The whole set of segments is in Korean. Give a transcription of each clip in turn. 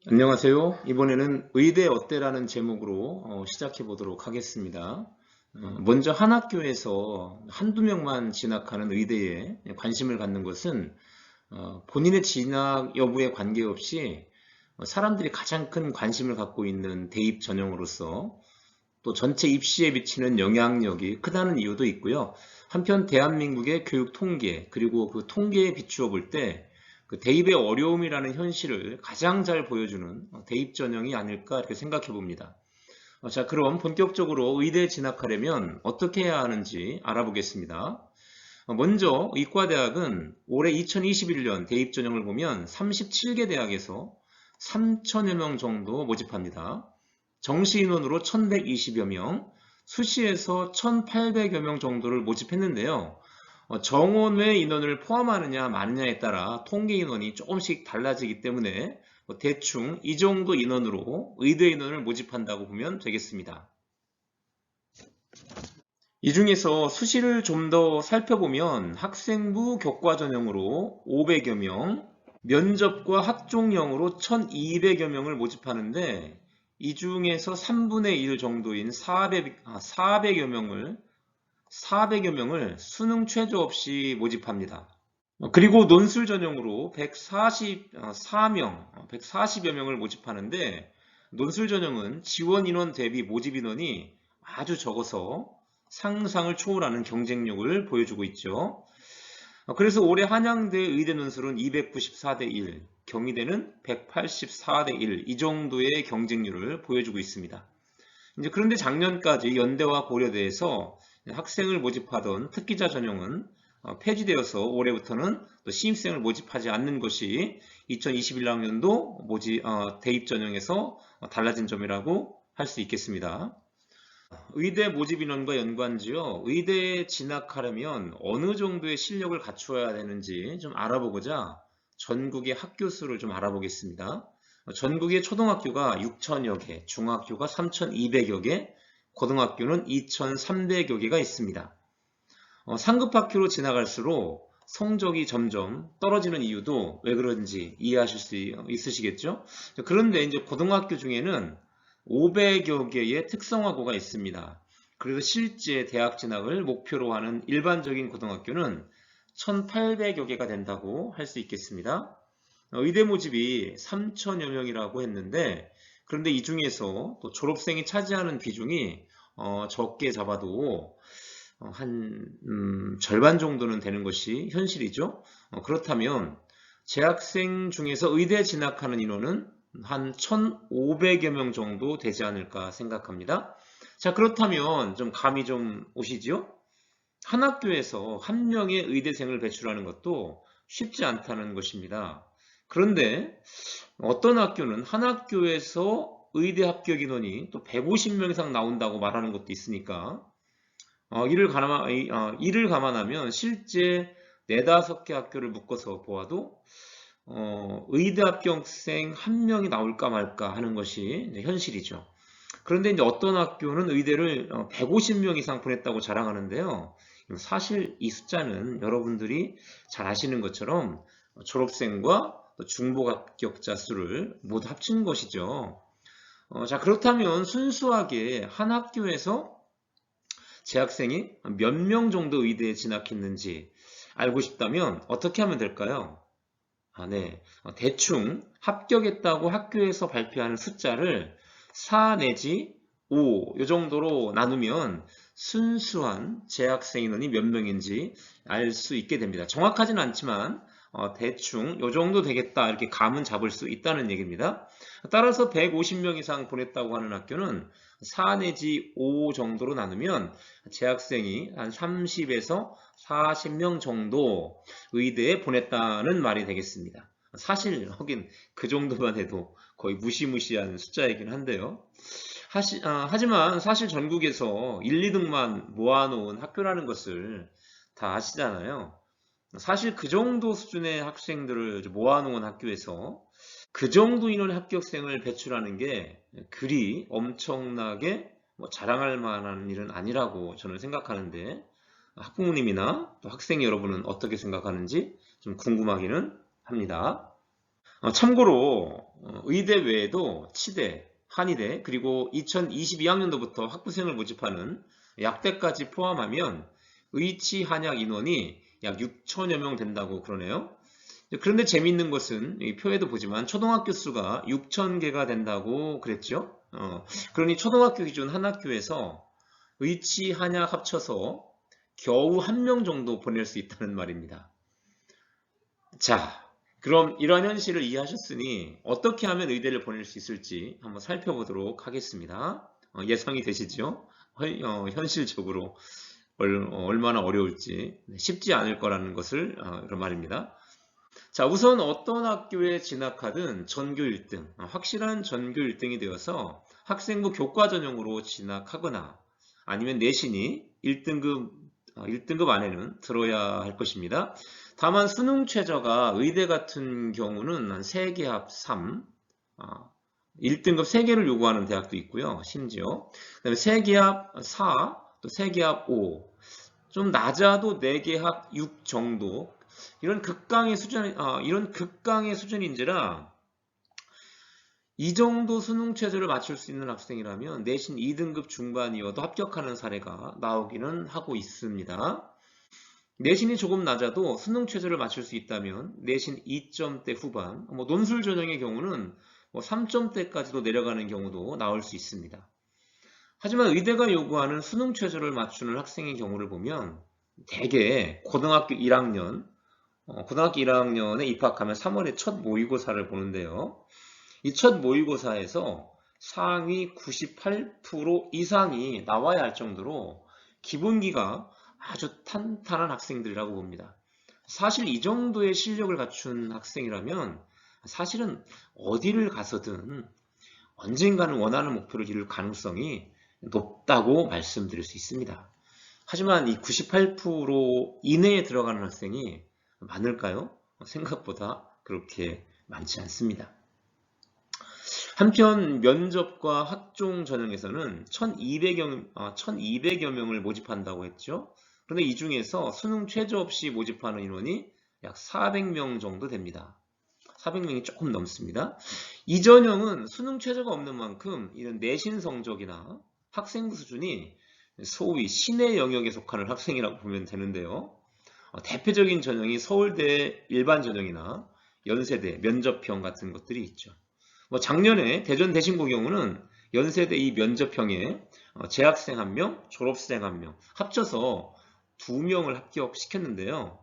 안녕하세요. 이번에는 의대 어때라는 제목으로 시작해 보도록 하겠습니다. 먼저 한 학교에서 한두 명만 진학하는 의대에 관심을 갖는 것은 본인의 진학 여부에 관계없이 사람들이 가장 큰 관심을 갖고 있는 대입 전형으로서 또 전체 입시에 미치는 영향력이 크다는 이유도 있고요. 한편 대한민국의 교육 통계 그리고 그 통계에 비추어 볼 때 그 대입의 어려움이라는 현실을 가장 잘 보여주는 대입 전형이 아닐까 이렇게 생각해 봅니다. 자, 그럼 본격적으로 의대에 진학하려면 어떻게 해야 하는지 알아보겠습니다. 먼저 의과대학은 올해 2021년 대입 전형을 보면 37개 대학에서 3천여 명 정도 모집합니다. 정시 인원으로 1120여 명, 수시에서 1800여 명 정도를 모집했는데요. 정원외 인원을 포함하느냐 마느냐에 따라 통계 인원이 조금씩 달라지기 때문에 대충 이 정도 인원으로 의대 인원을 모집한다고 보면 되겠습니다. 이 중에서 수시를 좀 더 살펴보면 학생부 교과 전형으로 500여 명, 면접과 학종형으로 1200여 명을 모집하는데 이 중에서 3분의 1 정도인 400여 명을 수능 최저 없이 모집합니다. 그리고 논술 전형으로 140여 명을 모집하는데 논술 전형은 지원 인원 대비 모집 인원이 아주 적어서 상상을 초월하는 경쟁력을 보여주고 있죠. 그래서 올해 한양대 의대 논술은 294대 1, 경희대는 184대 1, 이 정도의 경쟁률을 보여주고 있습니다. 그런데 작년까지 연대와 고려대에서 학생을 모집하던 특기자 전형은 폐지되어서 올해부터는 또 신입생을 모집하지 않는 것이 2021학년도 대입 전형에서 달라진 점이라고 할 수 있겠습니다. 의대 모집 인원과 연관지어 의대에 진학하려면 어느 정도의 실력을 갖추어야 되는지 좀 알아보고자 전국의 학교 수를 좀 알아보겠습니다. 전국의 초등학교가 6천여 개, 중학교가 3,200여 개, 고등학교는 2,300여 개가 있습니다. 상급 학교로 지나갈수록 성적이 점점 떨어지는 이유도 왜 그런지 이해하실 수 있으시겠죠? 그런데 이제 고등학교 중에는 500여 개의 특성화고가 있습니다. 그래서 실제 대학 진학을 목표로 하는 일반적인 고등학교는 1,800여 개가 된다고 할 수 있겠습니다. 의대 모집이 3천여 명이라고 했는데 그런데 이 중에서 또 졸업생이 차지하는 비중이 적게 잡아도 한 절반 정도는 되는 것이 현실이죠. 그렇다면 재학생 중에서 의대 진학하는 인원은 한 1,500여 명 정도 되지 않을까 생각합니다. 자, 그렇다면 좀 감이 좀 오시죠? 한 학교에서 한 명의 의대생을 배출하는 것도 쉽지 않다는 것입니다. 그런데 어떤 학교는 한 학교에서 의대 합격 인원이 또 150명 이상 나온다고 말하는 것도 있으니까 이를 감안하면 실제 네다섯 개 학교를 묶어서 보아도 의대 합격생 한 명이 나올까 말까 하는 것이 현실이죠. 그런데 이제 어떤 학교는 의대를 150명 이상 보냈다고 자랑하는데요. 사실 이 숫자는 여러분들이 잘 아시는 것처럼 졸업생과 중복 합격자 수를 모두 합친 것이죠. 자, 그렇다면 순수하게 한 학교에서 재학생이 몇 명 정도 의대에 진학했는지 알고 싶다면 어떻게 하면 될까요? 네. 대충 합격했다고 학교에서 발표하는 숫자를 4 내지 5, 이 정도로 나누면 순수한 재학생 인원이 몇 명인지 알 수 있게 됩니다. 정확하진 않지만 대충 이 정도 되겠다 이렇게 감은 잡을 수 있다는 얘기입니다. 따라서 150명 이상 보냈다고 하는 학교는 4 내지 5 정도로 나누면 재학생이 한 30에서 40명 정도 의대에 보냈다는 말이 되겠습니다. 사실 하긴 그 정도만 해도 거의 무시무시한 숫자이긴 한데요. 하지만 사실 전국에서 1, 2등만 모아놓은 학교라는 것을 다 아시잖아요. 사실 그 정도 수준의 학생들을 모아놓은 학교에서 그 정도 인원의 합격생을 배출하는 게 그리 엄청나게 자랑할 만한 일은 아니라고 저는 생각하는데 학부모님이나 또 학생 여러분은 어떻게 생각하는지 좀 궁금하기는 합니다. 참고로 의대 외에도 치대, 한의대, 그리고 2022학년도부터 학부생을 모집하는 약대까지 포함하면 의치 한약 인원이 약 6천여 명 된다고 그러네요. 그런데 재미있는 것은 이 표에도 보지만 초등학교 수가 6,000개가 된다고 그랬죠. 그러니 초등학교 기준 한 학교에서 의치 한약 합쳐서 겨우 1명 정도 보낼 수 있다는 말입니다. 자, 그럼 이러한 현실을 이해하셨으니 어떻게 하면 의대를 보낼 수 있을지 한번 살펴보도록 하겠습니다. 예상이 되시죠? 현실적으로 얼마나 어려울지 쉽지 않을 거라는 것을 이런 말입니다. 자, 우선 어떤 학교에 진학하든 전교 1등, 확실한 전교 1등이 되어서 학생부 교과 전형으로 진학하거나 아니면 내신이 1등급 안에는 들어야 할 것입니다. 다만 수능 최저가 의대 같은 경우는 한 3개 합 3, 1등급 3개를 요구하는 대학도 있고요. 심지어 그다음에 3개 합 4, 또 3개 합 5, 좀 낮아도 4개 합 6 정도 이런 극강의 수준인지라 이 정도 수능 최저를 맞출 수 있는 학생이라면 내신 2등급 중반이어도 합격하는 사례가 나오기는 하고 있습니다. 내신이 조금 낮아도 수능 최저를 맞출 수 있다면 내신 2점대 후반, 논술 전형의 경우는 3점대까지도 내려가는 경우도 나올 수 있습니다. 하지만 의대가 요구하는 수능 최저를 맞추는 학생의 경우를 보면 대개 고등학교 1학년에 입학하면 3월에 첫 모의고사를 보는데요. 이 첫 모의고사에서 상위 98% 이상이 나와야 할 정도로 기본기가 아주 탄탄한 학생들이라고 봅니다. 사실 이 정도의 실력을 갖춘 학생이라면 사실은 어디를 가서든 언젠가는 원하는 목표를 이룰 가능성이 높다고 말씀드릴 수 있습니다. 하지만 이 98% 이내에 들어가는 학생이 많을까요? 생각보다 그렇게 많지 않습니다. 한편 면접과 학종 전형에서는 1200여 명을 모집한다고 했죠. 그런데 이 중에서 수능 최저 없이 모집하는 인원이 약 400명 정도 됩니다. 400명이 조금 넘습니다. 이 전형은 수능 최저가 없는 만큼 이런 내신 성적이나 학생부 수준이 소위 신의 영역에 속하는 학생이라고 보면 되는데요. 대표적인 전형이 서울대 일반 전형이나 연세대 면접형 같은 것들이 있죠. 작년에 대전 대신고 경우는 연세대 이 면접형에 재학생 1명, 졸업생 1명 합쳐서 2명을 합격시켰는데요.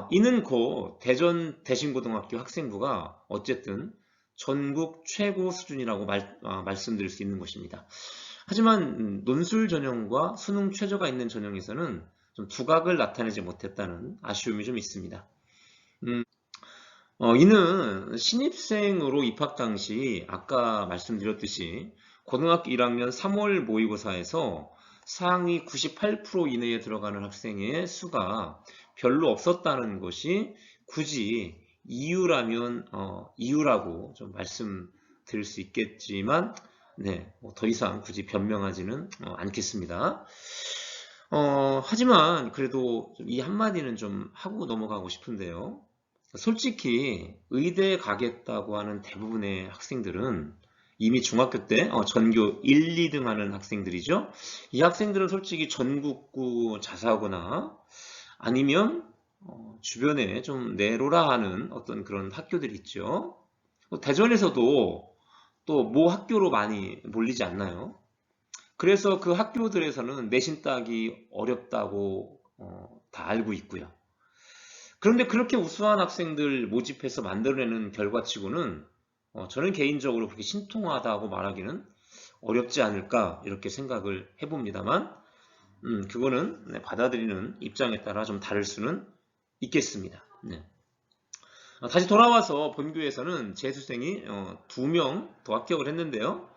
이는 곧 대전 대신고등학교 학생부가 어쨌든 전국 최고 수준이라고 말씀드릴 수 있는 것입니다. 하지만 논술 전형과 수능 최저가 있는 전형에서는 좀 두각을 나타내지 못했다는 아쉬움이 좀 있습니다. 이는 신입생으로 입학 당시 아까 말씀드렸듯이 고등학교 1학년 3월 모의고사에서 상위 98% 이내에 들어가는 학생의 수가 별로 없었다는 것이 굳이 이유라고 좀 말씀드릴 수 있겠지만 더 이상 굳이 변명하지는 않겠습니다. 하지만 그래도 이 한마디는 좀 하고 넘어가고 싶은데요. 솔직히 의대에 가겠다고 하는 대부분의 학생들은 이미 중학교 때 전교 1, 2등 하는 학생들이죠. 이 학생들은 솔직히 전국구 자사고나 아니면 주변에 좀 내로라 하는 어떤 그런 학교들이 있죠. 대전에서도 또 모 학교로 많이 몰리지 않나요? 그래서 그 학교들에서는 내신 따기 어렵다고 다 알고 있고요. 그런데 그렇게 우수한 학생들 모집해서 만들어내는 결과치고는 저는 개인적으로 그렇게 신통하다고 말하기는 어렵지 않을까 이렇게 생각을 해봅니다만 그거는 받아들이는 입장에 따라 좀 다를 수는 있겠습니다. 다시 돌아와서 본교에서는 재수생이 2명 더 합격을 했는데요.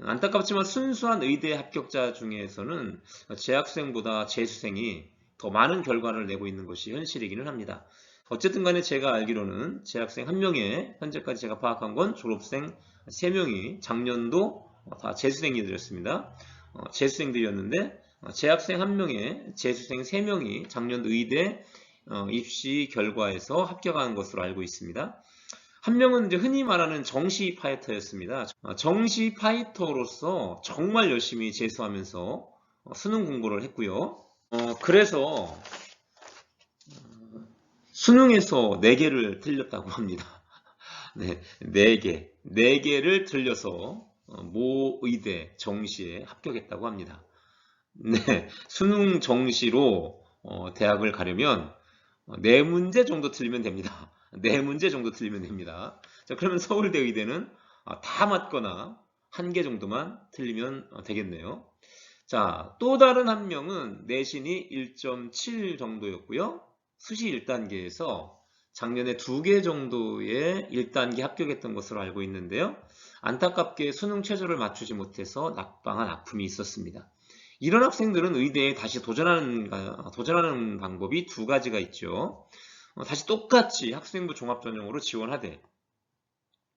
안타깝지만 순수한 의대 합격자 중에서는 재학생보다 재수생이 더 많은 결과를 내고 있는 것이 현실이기는 합니다. 어쨌든 간에 제가 알기로는 재학생 1명에 현재까지 제가 파악한 건 졸업생 3명이 작년도 다 재수생들이었습니다. 재수생들이었는데 재학생 1명에 재수생 3명이 작년도 의대 입시 결과에서 합격한 것으로 알고 있습니다. 한 명은 이제 흔히 말하는 정시 파이터였습니다. 정시 파이터로서 정말 열심히 재수하면서 수능 공부를 했고요. 그래서 수능에서 4개를 틀렸다고 합니다. 네, 4개. 4개를 틀려서 모 의대 정시에 합격했다고 합니다. 네, 수능 정시로 대학을 가려면 4문제 정도 틀리면 됩니다. 4문제 정도 틀리면 됩니다. 자, 그러면 서울대 의대는 다 맞거나 1개 정도만 틀리면 되겠네요. 자, 또 다른 한 명은 내신이 1.7 정도였고요. 수시 1단계에서 작년에 2개 정도의 1단계 합격했던 것으로 알고 있는데요. 안타깝게 수능 최저를 맞추지 못해서 낙방한 아픔이 있었습니다. 이런 학생들은 의대에 다시 도전하는 방법이 2가지가 있죠. 다시 똑같이 학생부 종합전형으로 지원하되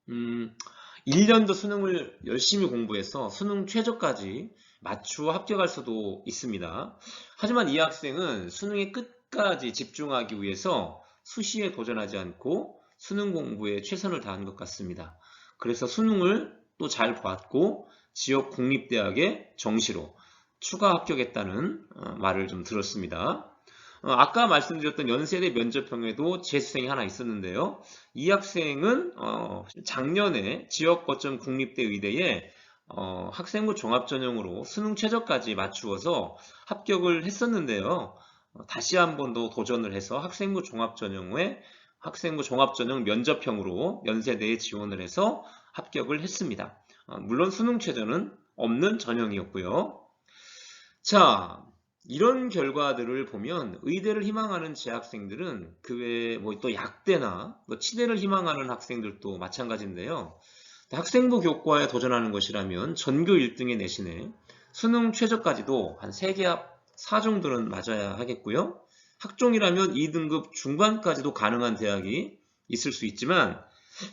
1년도 수능을 열심히 공부해서 수능 최저까지 맞추어 합격할 수도 있습니다. 하지만 이 학생은 수능의 끝까지 집중하기 위해서 수시에 도전하지 않고 수능 공부에 최선을 다한 것 같습니다. 그래서 수능을 또 잘 봤고 지역 국립대학에 정시로 추가 합격했다는 말을 좀 들었습니다. 아까 말씀드렸던 연세대 면접형에도 재수생이 하나 있었는데요. 이 학생은 작년에 지역 거점 국립대 의대에 학생부 종합전형으로 수능 최저까지 맞추어서 합격을 했었는데요. 다시 한 번 더 도전을 해서 학생부 종합전형 면접형으로 연세대에 지원을 해서 합격을 했습니다. 물론 수능 최저는 없는 전형이었고요. 자, 이런 결과들을 보면 의대를 희망하는 재학생들은 그 외에 또 약대나 치대를 희망하는 학생들도 마찬가지인데요. 학생부 교과에 도전하는 것이라면 전교 1등의 내신에 수능 최저까지도 한 3개 합 4 정도는 맞아야 하겠고요. 학종이라면 2등급 중반까지도 가능한 대학이 있을 수 있지만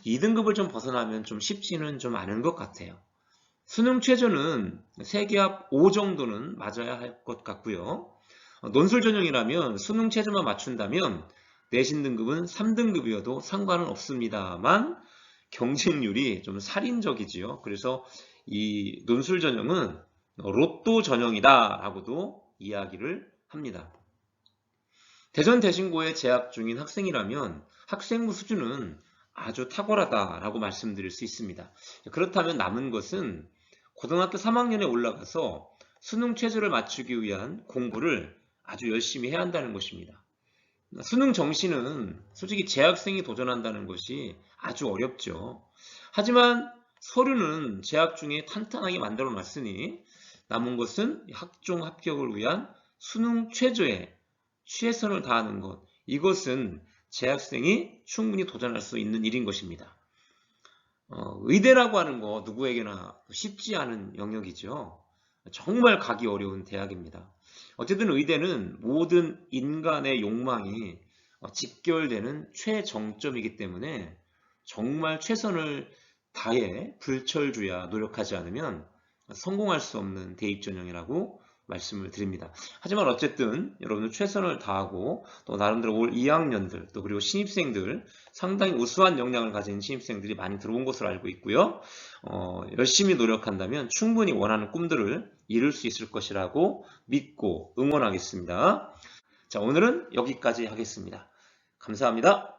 2등급을 좀 벗어나면 좀 쉽지는 좀 않은 것 같아요. 수능 최저는 3개 합 5 정도는 맞아야 할 것 같고요. 논술 전형이라면 수능 최저만 맞춘다면 내신 등급은 3등급이어도 상관은 없습니다만 경쟁률이 좀 살인적이지요. 그래서 이 논술 전형은 로또 전형이다라고도 이야기를 합니다. 대전 대신고에 재학 중인 학생이라면 학생부 수준은 아주 탁월하다라고 말씀드릴 수 있습니다. 그렇다면 남은 것은 고등학교 3학년에 올라가서 수능 최저를 맞추기 위한 공부를 아주 열심히 해야 한다는 것입니다. 수능 정시는 솔직히 재학생이 도전한다는 것이 아주 어렵죠. 하지만 서류는 재학 중에 탄탄하게 만들어 놨으니 남은 것은 학종 합격을 위한 수능 최저에 최선을 다하는 것, 이것은 재학생이 충분히 도전할 수 있는 일인 것입니다. 의대라고 하는 거 누구에게나 쉽지 않은 영역이죠. 정말 가기 어려운 대학입니다. 어쨌든 의대는 모든 인간의 욕망이 직결되는 최정점이기 때문에 정말 최선을 다해 불철주야 노력하지 않으면 성공할 수 없는 대입전형이라고 말씀을 드립니다. 하지만 어쨌든 여러분들 최선을 다하고 또 나름대로 올 2학년들 또 그리고 신입생들 상당히 우수한 역량을 가진 신입생들이 많이 들어온 것으로 알고 있고요. 열심히 노력한다면 충분히 원하는 꿈들을 이룰 수 있을 것이라고 믿고 응원하겠습니다. 자, 오늘은 여기까지 하겠습니다. 감사합니다.